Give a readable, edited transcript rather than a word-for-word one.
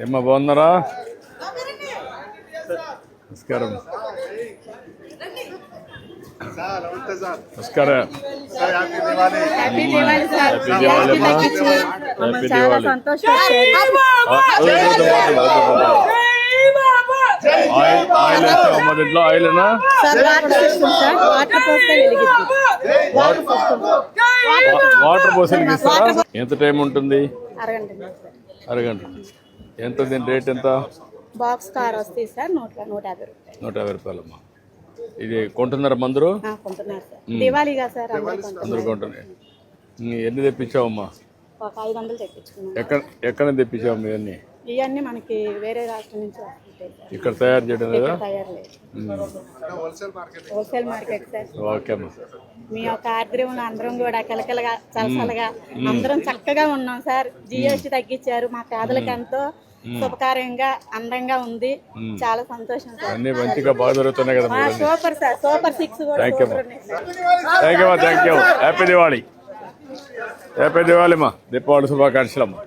ఏమ్మా బాగున్నారా? నమస్కారం. నమస్కారం. హ్యాపీ దివాళీ అమ్మా. హ్యాపీ దివాళీ. ఆయిల్ వేస్తావమ్మా దీంట్లో? ఆయిల్నా? వాటర్ పోసి వెలిగిస్తారా? ఎంత టైం ఉంటుంది? అరగంట. ఎంత దీని రేట్ ఎంత? బాక్స్ కార్ వస్తాయి సార్ 150 రూపాయలు. 150 రూపాయలమ్మా. ఇది కొంటున్నారా మందరు? కొంటున్నారు సార్. దివాళీగా సార్ అందరూ కొంటున్నాయి. ఎన్ని తెప్పించావమ్మా? ఒక 500 తెప్పించుకున్నాం. ఎక్కడ తెప్పించావు ఇవన్నీ? ఇవన్నీ మనకి వేరే రాష్ట్రం నుంచి వస్తుంటాయి సార్. ఇక్కడ తయారు చేయడం లేదా? తయారు లేదు. Wholesale market sir. ఓకే అమ్మా. మీ యొక్క ఆర్ద్రంలో అందరం కూడా కలకలగా చలసలగా అందరం చక్కగా ఉన్నాం సార్. జిఎస్టీ తగ్గించారు. మా పేదలకు ఎంతో శుభకార్యంగా అందంగా ఉంది. చాలా సంతోషం సార్. అన్ని మంచిగా బాగా జరుగుతున్నాయి కదా? Super sir. Super 6 thank you. Happy Diwali. Happy Diwali అమ్మా. దీపావళి శుభాకాంక్షలు అమ్మా.